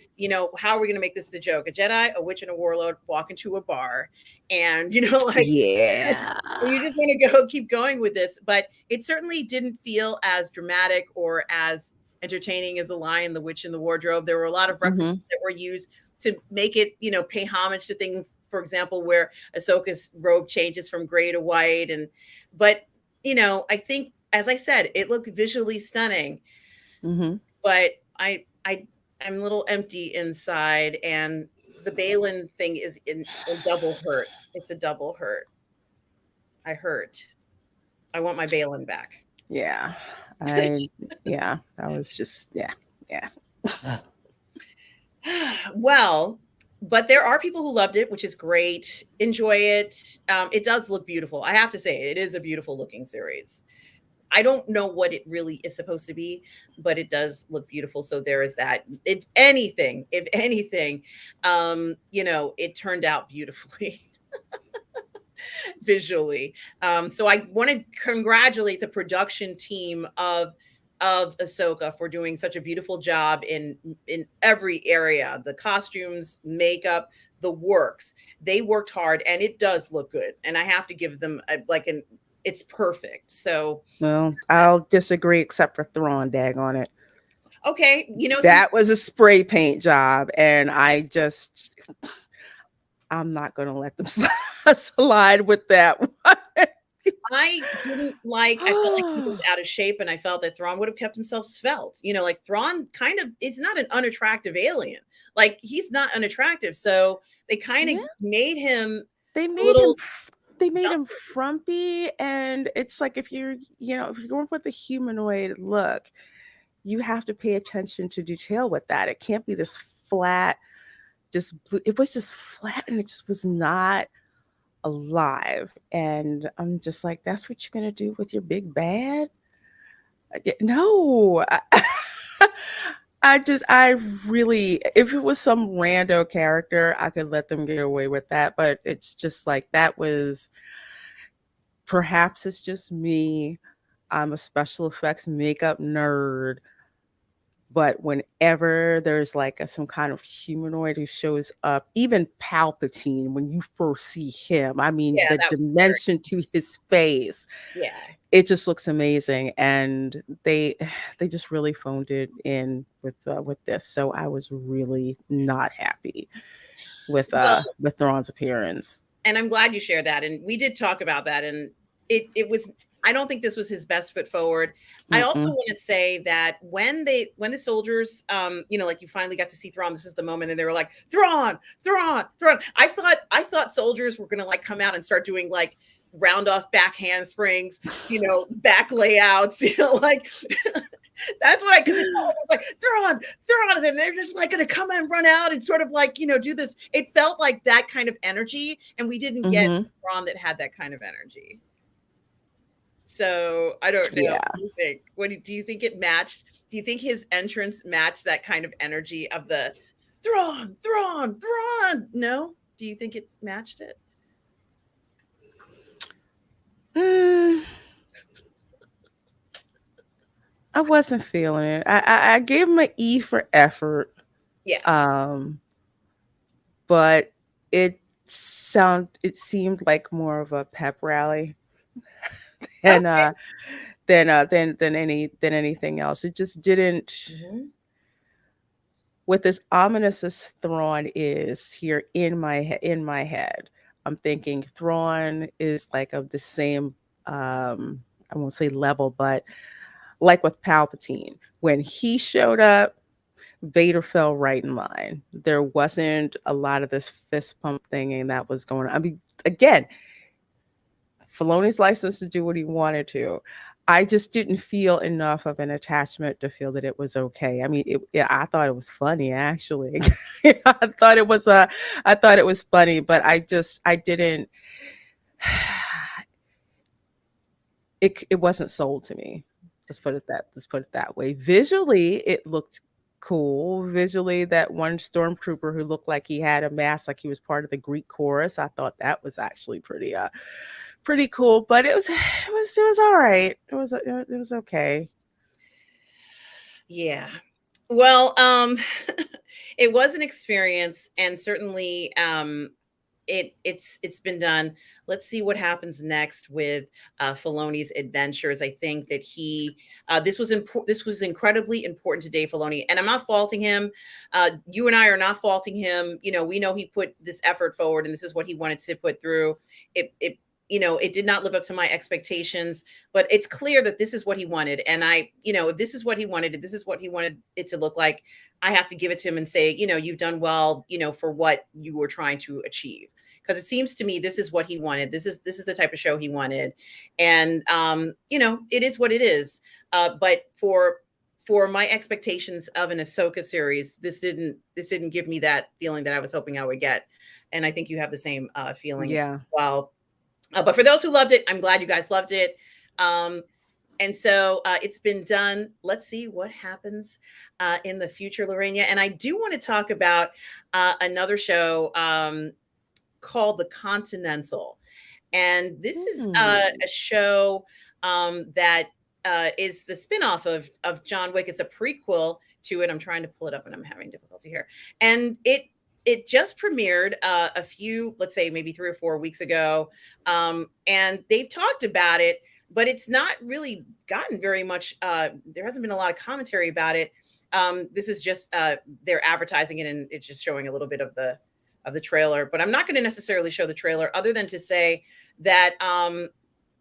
how are we going to make this the joke? A Jedi, a Witch, and a Warlord walk into a bar, and like Yeah. you just want to go keep going with this. But it certainly didn't feel as dramatic or as entertaining as The Lion, the Witch, and the Wardrobe. There were a lot of references Mm-hmm. that were used to make it, pay homage to things. For example, where Ahsoka's robe changes from gray to white, but I think, as I said, it looked visually stunning, Mm-hmm. but I'm a little empty inside, and the Balin thing is in a double hurt. It's a double hurt. I hurt. I want my Balin back. Yeah. I yeah, that was just yeah. Yeah. Well, but there are people who loved it, which is great. Enjoy it. It does look beautiful. I have to say, it is a beautiful looking series. I don't know what it really is supposed to be, but it does look beautiful. So there is that. If anything, it turned out beautifully visually. So I want to congratulate the production team of Ahsoka for doing such a beautiful job in every area. The costumes, makeup, the works. They worked hard, and it does look good. And I have to give them it's perfect. So Well, I'll disagree except for Thrawn, dag on it. okay, some That was a spray paint job, and I'm not gonna let them slide with that one. I didn't like. I felt like he was out of shape, and I felt that Thrawn would have kept himself svelte. Like Thrawn kind of is not an unattractive alien. Like he's not unattractive, so they kind of Yeah, made him they a made him little they made him dumpy. frumpy, and it's like if you're going with the humanoid look, you have to pay attention to detail with that. It can't be this flat, just blue. It was just flat, and it just was not alive. And I'm just like, that's what you're gonna do with your big bad? No. I really, if it was some rando character, I could let them get away with that. But it's just like, that was, perhaps it's just me. I'm a special effects makeup nerd. But whenever there's like some kind of humanoid who shows up, even Palpatine, when you first see him, I mean, Yeah, the that was very dimension to his face, yeah. it just looks amazing. And they just really phoned it in with this. So I was really not happy. Well, with Thrawn's appearance. and I'm glad you shared that. And we did talk about that. And it was, I don't think this was his best foot forward. I also Mm-mm. want to say that when the soldiers, like you finally got to see Thrawn, this is the moment, and they were like, Thrawn, Thrawn, Thrawn. I thought soldiers were gonna like come out and start doing like round off back handsprings, back layouts, like that's what because it felt like I was like, Thrawn, Thrawn, and they're just like gonna come and run out and sort of like, do this. It felt like that kind of energy, and we didn't get Mm-hmm. Thrawn that had that kind of energy. So I don't know. What Yeah. do you think? Do you think it matched? Do you think his entrance matched that kind of energy of the Thrawn, Thrawn, Thrawn? No? Do you think it matched it? Mm, I wasn't feeling it. I gave him an E for effort. Yeah. Um, but it it seemed like more of a pep rally than Okay. than anything else. It just didn't, Mhm. with as ominous as Thrawn is here in in my head. I'm thinking Thrawn is like of the same, I won't say level, but like with Palpatine. When he showed up, Vader fell right in line. There wasn't a lot of this fist pump thing that was going on. I mean, again, Filoni's license to do what he wanted to. I just didn't feel enough of an attachment to feel that it was okay. I mean, yeah, I thought it was funny actually. I thought it was I thought it was funny, but I didn't. It wasn't sold to me. Let's put it that way. Visually, it looked cool. Visually, that one stormtrooper who looked like he had a mask, like he was part of the Greek chorus. I thought that was actually pretty cool. But it was all right. It was okay. Yeah. Well, it was an experience, and certainly it's been done. Let's see what happens next with Filoni's adventures. I think that this was incredibly important to Dave Filoni, and I'm not faulting him. You and I are not faulting him. We know he put this effort forward, and this is what he wanted to put through. It did not live up to my expectations, but it's clear that this is what he wanted, and if this is what he wanted, if this is what he wanted it to look like, I have to give it to him and say, you've done well, for what you were trying to achieve. Because it seems to me this is what he wanted. This is the type of show he wanted, and it is what it is. But for my expectations of an Ahsoka series, this didn't give me that feeling that I was hoping I would get, and I think you have the same feeling as Yeah. well. But for those who loved it, I'm glad you guys loved it. Um, and so it's been done. Let's see what happens in the future, Lorena. And I do want to talk about another show called The Continental. And this is Mm. a show that is the spinoff of John Wick. It's a prequel to it. I'm trying to pull it up and I'm having difficulty here. And it just premiered a few, let's say maybe 3 or 4 weeks ago. And they've talked about it, but it's not really gotten very much. There hasn't been a lot of commentary about it. This is just they're advertising it, and it's just showing a little bit of the trailer. But I'm not going to necessarily show the trailer, other than to say that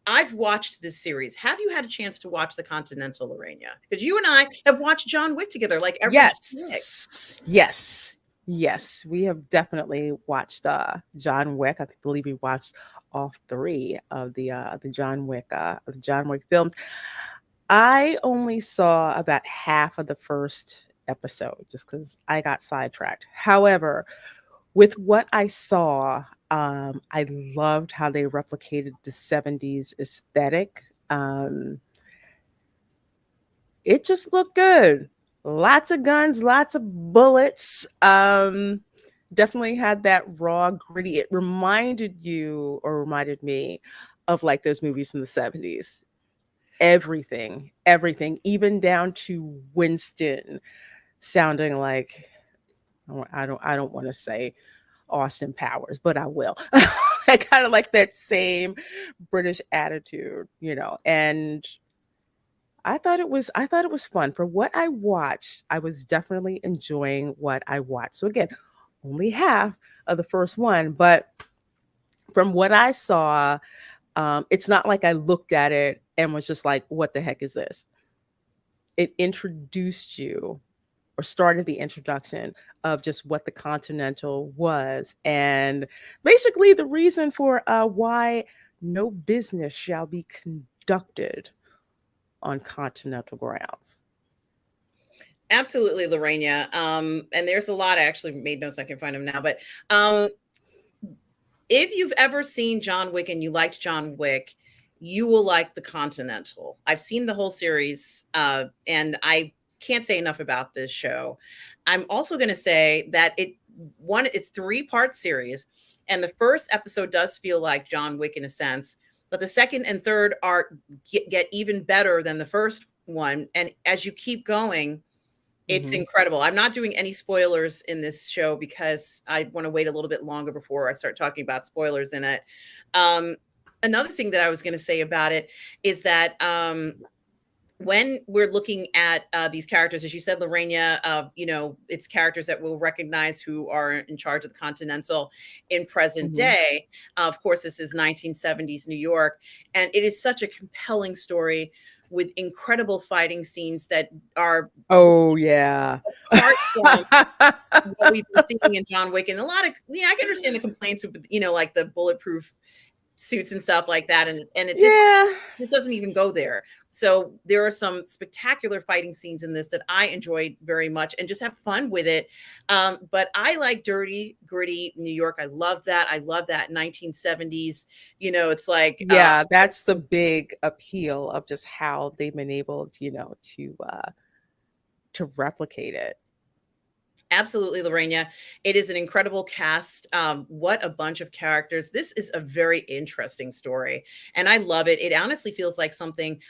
I've watched this series. Have you had a chance to watch The Continental, Lorena? Because you and I have watched John Wick together, like every John Wick. Yes. Yes. Yes. We have definitely watched John Wick. I believe we watched all three of the John Wick films. I only saw about half of the first episode just because I got sidetracked. However, with what I saw, I loved how they replicated the 70s aesthetic. It just looked good. Lots of guns, lots of bullets. Definitely had that raw, gritty. It reminded me of like those movies from the 70s. Everything, even down to Winston sounding like, I don't want to say Austin Powers, but I will. I kind of like that same British attitude. And I thought it was fun. For what I watched, I was definitely enjoying what I watched. So again, only half of the first one, but from what I saw, it's not like I looked at it and was just like, what the heck is this? It introduced you or started the introduction of just what the Continental was, and basically the reason for why no business shall be conducted on Continental grounds. Absolutely, Lorena. And there's a lot. I actually made notes. I can find them now. But um, if you've ever seen John Wick and you liked John Wick, you will like the Continental. I've seen the whole series, and I can't say enough about this show. I'm also going to say that it's 3-part series, and the first episode does feel like John Wick in a sense, but the second and third are get even better than the first one. And as you keep going, it's Mm-hmm. incredible. I'm not doing any spoilers in this show because I want to wait a little bit longer before I start talking about spoilers in it. Um, Another thing that I was going to say about it is that when we're looking at these characters, as you said, Lorena, it's characters that we'll recognize who are in charge of the Continental in present Mm-hmm. day. Of course, this is 1970s New York, and it is such a compelling story with incredible fighting scenes that are Oh yeah. apart from what we've been seeing in John Wick. And a lot of, yeah, I can understand the complaints with, like the bulletproof suits and stuff like that. Yeah. This doesn't even go there. So there are some spectacular fighting scenes in this that I enjoyed very much and just have fun with it. But I like dirty, gritty New York. I love that. I love that 1970s. It's like Yeah, that's the big appeal of just how they've been able to, to replicate it. absolutely, Lorena. It is an incredible cast. What a bunch of characters. This is a very interesting story, and I love it. It honestly feels like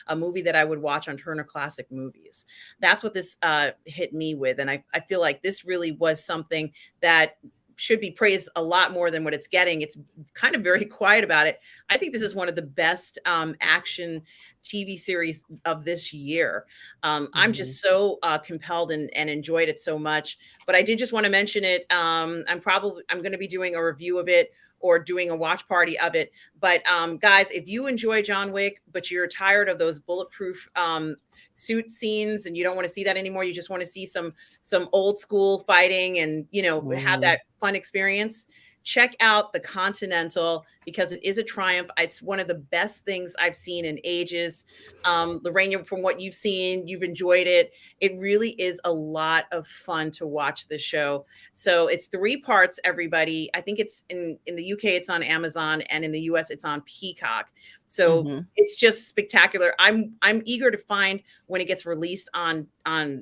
a movie that I would watch on Turner Classic Movies. That's what this hit me with, and I feel like this really was something that should be praised a lot more than what it's getting. It's kind of very quiet about it. I think this is one of the best action TV series of this year. I'm Mhm. just so compelled and enjoyed it so much. But I did just want to mention it. I'm going to be doing a review of it or doing a watch party of it. But guys, if you enjoy John Wick, but you're tired of those bulletproof suit scenes and you don't want to see that anymore, you just want to see some old school fighting and have Mhm. that fun experience, check out the Continental because it is a triumph. It's one of the best things I've seen in ages. Lorraine, from what you've seen, you've enjoyed it. It really is a lot of fun to watch this show. So it's 3 parts, everybody. I think it's in the UK, it's on Amazon, and in the US, it's on Peacock. So Mhm. it's just spectacular. I'm eager to find when it gets released on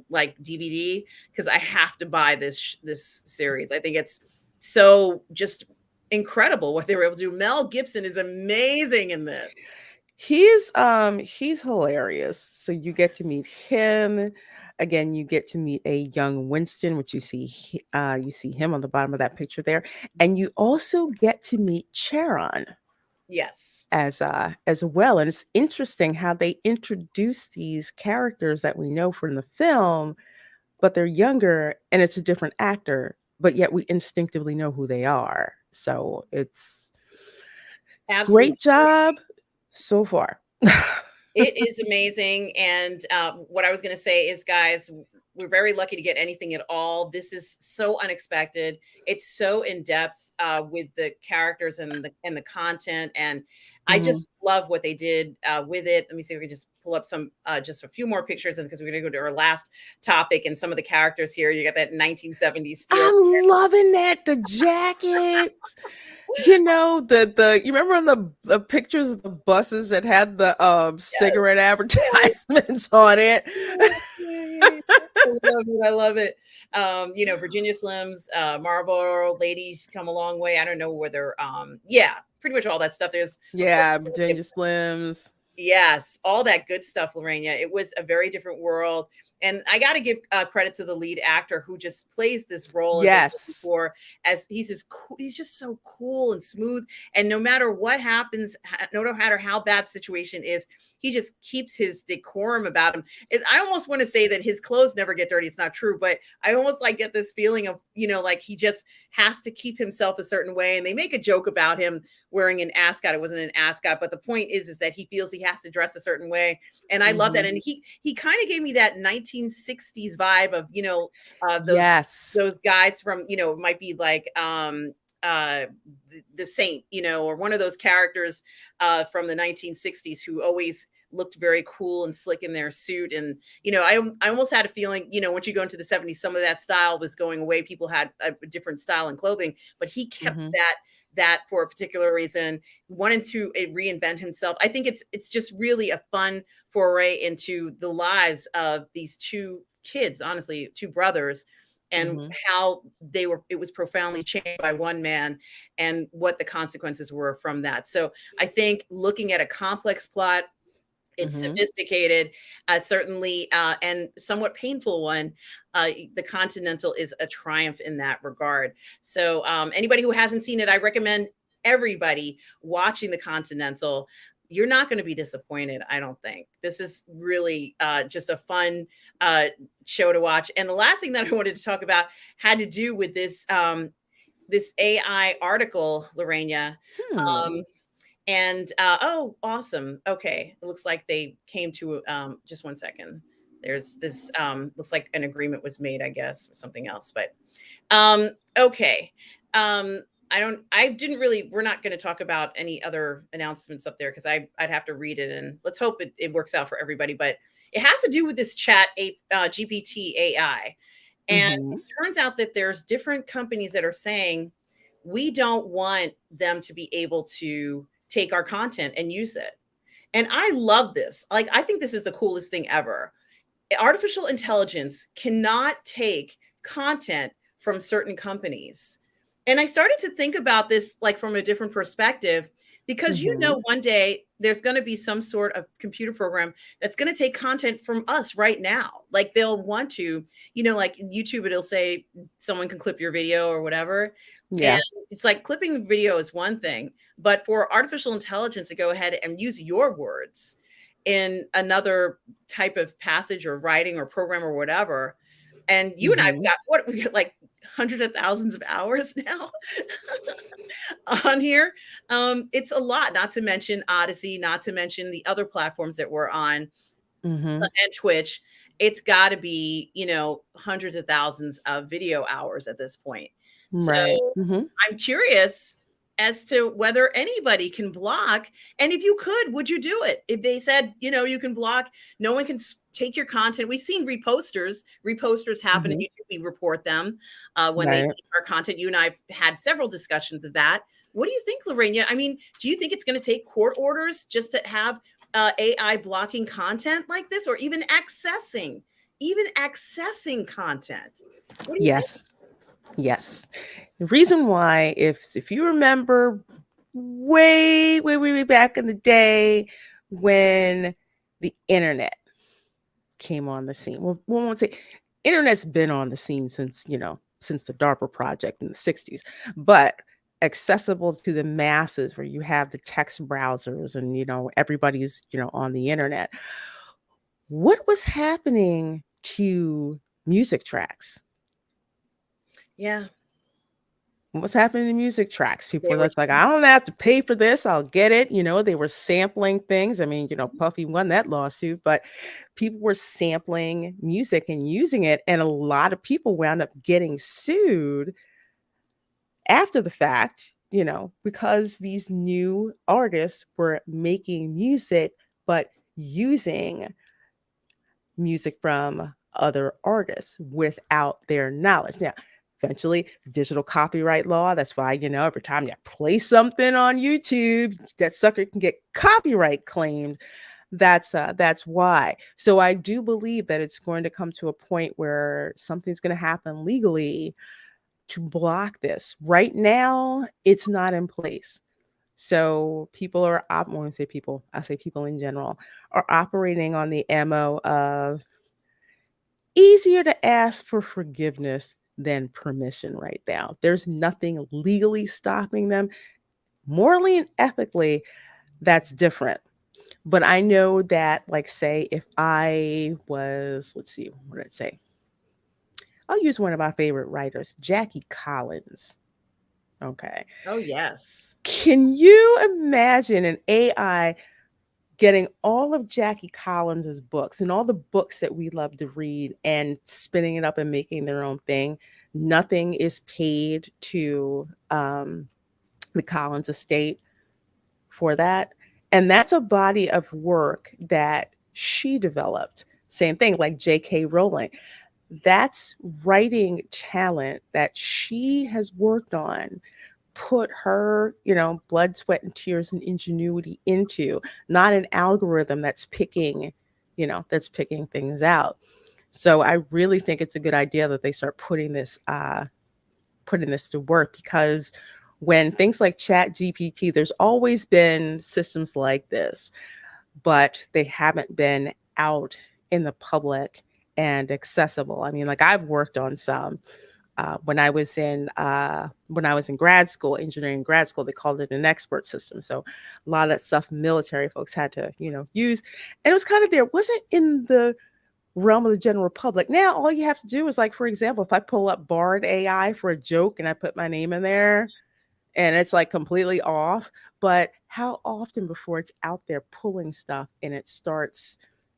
like DVD because I have to buy this series. I think it's so just incredible what they were able to do. Mel Gibson is amazing in this. He's hilarious. So you get to meet him. Again, you get to meet a young Winston, which you see him on the bottom of that picture there, and you also get to meet Charon Yes. as well. And it's interesting how they introduce these characters that we know from the film, but they're younger and it's a different actor, but yet we instinctively know who they are. So it's Absolutely. great job so far. It is amazing. And what I was going to say is, guys, we're very lucky to get anything at all. This is so unexpected. It's so in depth with the characters and the content, and I Mhm. just love what they did with it. Let me see if we can just pull up some just a few more pictures, and because we're going to go to our last topic and some of the characters here. You got that 1970s feel. I'm loving that. The jackets. The you remember on the pictures of the buses that had the cigarette Yes. advertisements on it? I love it. I love it. Virginia Slims, Marlboro ladies come a long way. I don't know whether, yeah, pretty much all that stuff. There's, of course, Yeah, Virginia Slims. yes, all that good stuff, Lorena. It was a very different world. And I got to give credit to the lead actor who just plays this role, as I said Yes. before, as he's just so cool and smooth. And no matter what happens, no matter how bad the situation is, he just keeps his decorum about him. I almost want to say that his clothes never get dirty. It's not true, but I almost like get this feeling of, like he just has to keep himself a certain way. And they make a joke about him wearing an ascot. It wasn't an ascot, but the point is that he feels he has to dress a certain way. And I love that. And he kind of gave me that 1960s vibe of, Yes. those guys from, it might be like the Saint, or one of those characters from the 1960s who always looked very cool and slick in their suit. And I almost had a feeling, once you go into the 70s, some of that style was going away. People had a different style in clothing, but he kept that for a particular reason, wanted to reinvent himself. I think it's just really a fun foray into the lives of these two kids, honestly, two brothers, and how it was profoundly changed by one man and what the consequences were from that. So I think looking at a complex plot, it's sophisticated, certainly, and somewhat painful one. The Continental is a triumph in that regard. So anybody who hasn't seen it, I recommend everybody watching the Continental. You're not going to be disappointed, I don't think. This is really just a fun show to watch. And the last thing that I wanted to talk about had to do with this this AI article, Lorena. And oh, awesome. Okay, it looks like they came to just one second. There's this looks like an agreement was made, I guess, with something else. But okay. I didn't really, we're not going to talk about any other announcements up there because I'd have to read it, and let's hope it works out for everybody. But it has to do with this chat GPT AI. And it turns out that there's different companies that are saying, we don't want them to be able to take our content and use it. And I love this. Like, I think this is the coolest thing ever. Artificial intelligence cannot take content from certain companies. And I started to think about this like from a different perspective, because one day there's going to be some sort of computer program that's going to take content from us right now. Like they'll want to, like YouTube, it'll say someone can clip your video or whatever. Yeah. And it's like clipping video is one thing, but for artificial intelligence to go ahead and use your words in another type of passage or writing or program or whatever. And you and I've got we got like hundreds of thousands of hours now on here. It's a lot, not to mention Odysee, not to mention the other platforms that we're on, and Twitch. It's got to be, hundreds of thousands of video hours at this point. So I'm curious as to whether anybody can block. And if you could, would you do it? If they said, you can block, no one can take your content. We've seen reposters happen and YouTube, we report them when they take our content. You and I've had several discussions of that. What do you think, Lorena? I mean, do you think it's going to take court orders just to have AI blocking content like this, or even accessing content? What do you think? Yes. The reason why, if you remember way back in the day when the internet came on the scene. Well, we won't say internet's been on the scene since the DARPA project in the 60s, but accessible to the masses, where you have the text browsers and everybody's on the internet. What was happening to music tracks? Yeah. What's happening to music tracks? People were just like, I don't have to pay for this. I'll get it. They were sampling things. I mean, Puffy won that lawsuit, but people were sampling music and using it. And a lot of people wound up getting sued after the fact, because these new artists were making music, but using music from other artists without their knowledge. Now, eventually, digital copyright law, that's why, every time you play something on YouTube, that sucker can get copyright claimed. That's why. So I do believe that it's going to come to a point where something's going to happen legally to block this. Right now, it's not in place. So people are, when I say people in general, are operating on the MO of, easier to ask for forgiveness than permission right now. There's nothing legally stopping them. Morally and ethically, that's different. But I know that, like, say, if I was, let's see, what did I say? I'll use one of my favorite writers, Jackie Collins. Okay. Oh, yes. Can you imagine an AI getting all of Jackie Collins's books and all the books that we love to read and spinning it up and making their own thing? Nothing is paid to the Collins estate for that. And that's a body of work that she developed. Same thing like J.K. Rowling. That's writing talent that she has worked on, put her, blood, sweat, and tears and ingenuity into, not an algorithm that's picking things out. So I really think it's a good idea that they start putting this to work, because when things like Chat GPT, there's always been systems like this, but they haven't been out in the public and accessible. I mean, like, I've worked on some. When I was in grad school, engineering grad school, they called it an expert system. So a lot of that stuff military folks had to, use, and it was kind of there. It wasn't in the realm of the general public. Now all you have to do is, like, for example, if I pull up Bard AI for a joke and I put my name in there, and it's like completely off. But how often before it's out there pulling stuff and it starts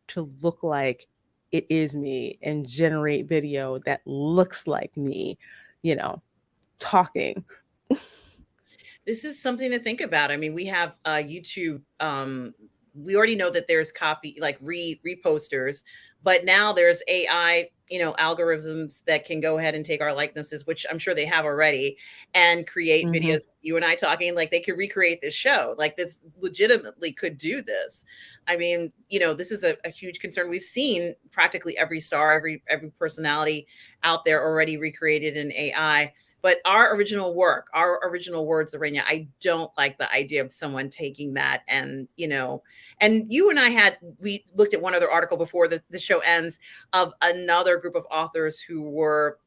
to look like it is me and generate video that looks like me, you know, talking. This is something to think about. I mean, we have YouTube. We already know that there's copy, like reposters, but now there's AI, algorithms that can go ahead and take our likenesses, which I'm sure they have already, and create Mm-hmm. videos. You and I talking, like, they could recreate this show. Like, this legitimately could do this. I mean, this is a huge concern. We've seen practically every star, every personality out there already recreated in AI. But our original work, our original words, Reina, I don't like the idea of someone taking that. And you and we looked at one other article before the show ends, of another group of authors who were,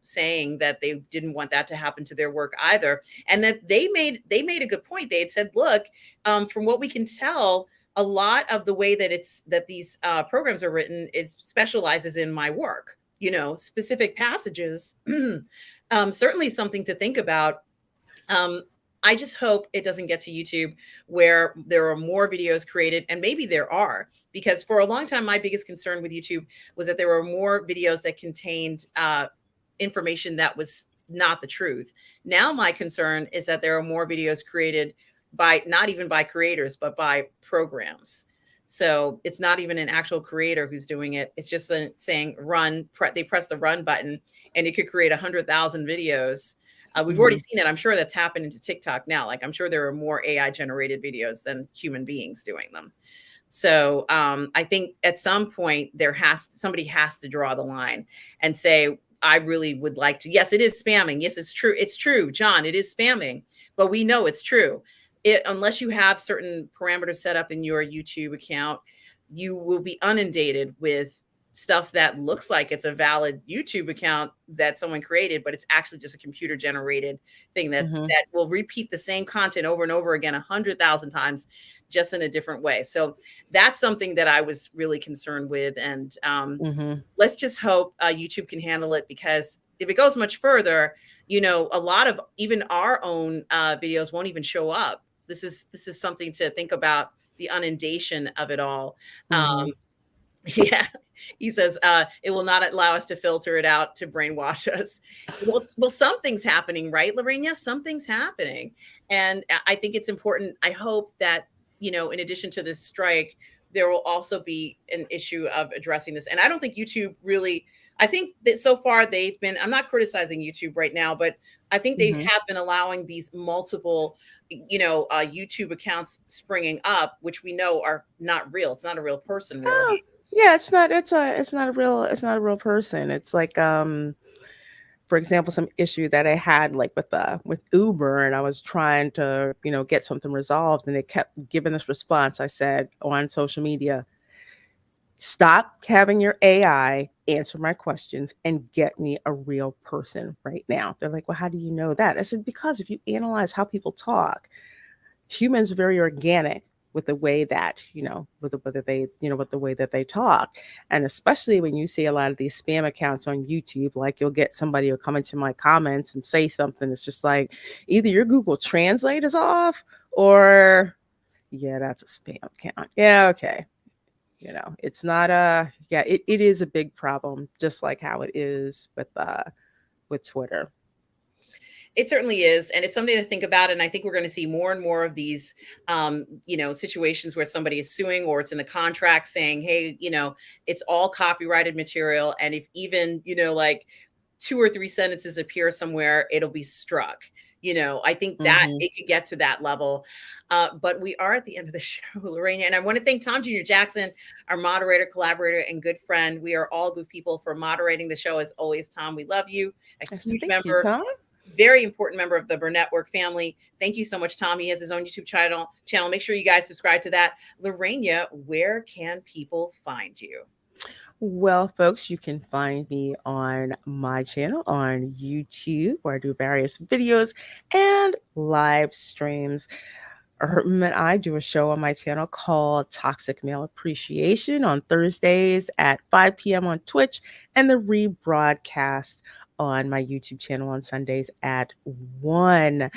saying that they didn't want that to happen to their work either. And that they made a good point. They had said, look, from what we can tell, a lot of the way that these programs are written is specializes in my work, specific passages. Certainly something to think about. Um, I just hope it doesn't get to YouTube where there are more videos created, and maybe there are, because for a long time, my biggest concern with YouTube was that there were more videos that contained information that was not the truth. Now, my concern is that there are more videos created by, not even by creators, but by programs. So it's not even an actual creator who's doing it. It's just saying run. They press the run button, and it could create 100,000 videos. We've already Mm-hmm. seen it. I'm sure that's happened into TikTok now. Like, I'm sure there are more AI generated videos than human beings doing them. So I think at some point somebody has to draw the line and say, I really would like to. Yes, it is spamming. Yes, it's true. It's true, John. It is spamming, but we know it's true. Unless you have certain parameters set up in your YouTube account, you will be inundated with stuff that looks like it's a valid YouTube account that someone created, but it's actually just a computer generated thing that Mm-hmm. will repeat the same content over and over again 100,000 times, just in a different way. So that's something that I was really concerned with, and Mm-hmm. let's just hope YouTube can handle it, because if it goes much further, a lot of even our own videos won't even show up. This is something to think about, the inundation of it all. Mm-hmm. Yeah, he says it will not allow us to filter it out to brainwash us. Well, something's happening, right, Lorena? Something's happening, and I think it's important. I hope that, in addition to this strike, there will also be an issue of addressing this. And I don't think YouTube really. I think that so far they've been. I'm not criticizing YouTube right now, but I think they Mm-hmm. have been allowing these multiple, YouTube accounts springing up, which we know are not real. It's not a real person, really. Oh, yeah, it's not a real person. It's like, for example, some issue that I had, like, with Uber, and I was trying to, get something resolved, and it kept giving this response. I said on social media, Stop having your AI answer my questions and get me a real person right now. They're like, well, how do you know that? I said, because if you analyze how people talk, humans are very organic with the way that, with the, whether they, with the way that they talk. And especially when you see a lot of these spam accounts on YouTube, like you'll get somebody who'll come into my comments and say something. It's just like either your Google Translate is off or, yeah, that's a spam account. Yeah, okay. It's not yeah, it is a big problem, just like how it is with Twitter. It certainly is, and it's something to think about. And I think we're going to see more and more of these, situations where somebody is suing or it's in the contract saying, "Hey, it's all copyrighted material," and if even like two or three sentences appear somewhere, it'll be struck. I think that Hmm. it could get to that level. But we are at the end of the show, Lorena, and I want to thank Tom Jr. Jackson, our moderator, collaborator, and good friend. We are all good people for moderating the show as always. Tom, we love you. A Yes, huge thank you, member, Tom. very important member of the Burnettwork family. Thank you so much, Tom. He has his own YouTube channel. Make sure you guys subscribe to that. Lorena, where can people find you? Well, folks, you can find me on my channel on YouTube where I do various videos and live streams. Herman and I do a show on my channel called Toxic Male Appreciation on Thursdays at 5 p.m. on Twitch, and the rebroadcast on my YouTube channel on Sundays at 1.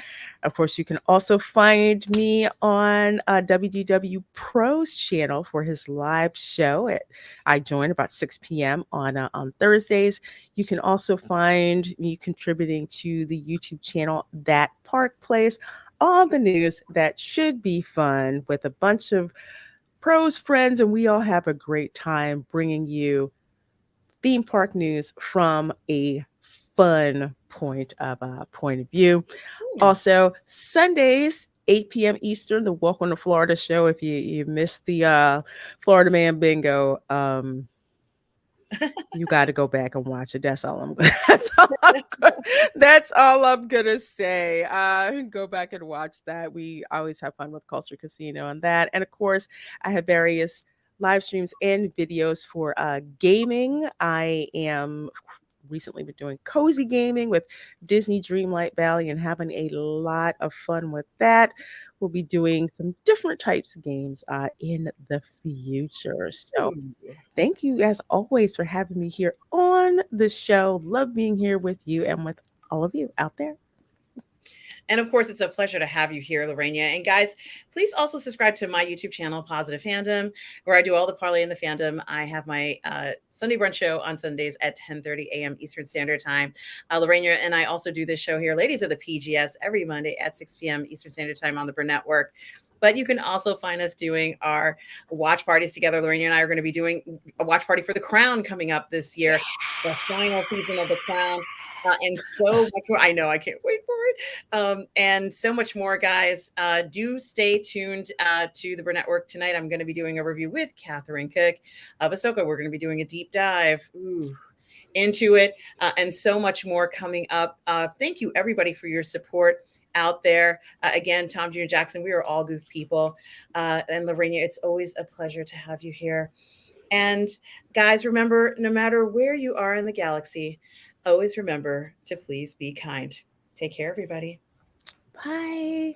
Of course, you can also find me on WDW Pro's channel for his live show. I join about 6 p.m. On Thursdays. You can also find me contributing to the YouTube channel That Park Place, all the news that should be fun with a bunch of pros friends, and we all have a great time bringing you theme park news from a fun point of view. Hmm. Also, Sundays, 8 p.m. Eastern, the Welcome to Florida show. If you missed the Florida Man Bingo, you got to go back and watch it. That's all I'm going. That's all I'm gonna say. Go back and watch that. We always have fun with Culture Casino and that. And of course, I have various live streams and videos for gaming. I am recently been doing cozy gaming with Disney Dreamlight Valley and having a lot of fun with that. We'll be doing some different types of games in the future. So thank you, as always, for having me here on the show. Love being here with you and with all of you out there. And of course, it's a pleasure to have you here, Lorena. And guys, please also subscribe to my YouTube channel, Positive Fandom, where I do all the parlay in the fandom. I have my Sunday brunch show on Sundays at 10:30 a.m. Eastern Standard Time. Lorena and I also do this show here, Ladies of the PGS, every Monday at 6 p.m. Eastern Standard Time on the Burnettwork. But you can also find us doing our watch parties together. Lorena and I are going to be doing a watch party for The Crown coming up this year, the final season of The Crown. And so much more. I know I can't wait for it. And so much more, guys. Do stay tuned to the Burnettwork tonight. I'm going to be doing a review with Catherine Cook of Ahsoka. We're going to be doing a deep dive into it, and so much more coming up. Thank you, everybody, for your support out there. Again, Tom Jr. Jackson, we are all goof people. And Lorena, it's always a pleasure to have you here. And guys, remember, no matter where you are in the galaxy, always remember to please be kind. Take care, everybody. Bye.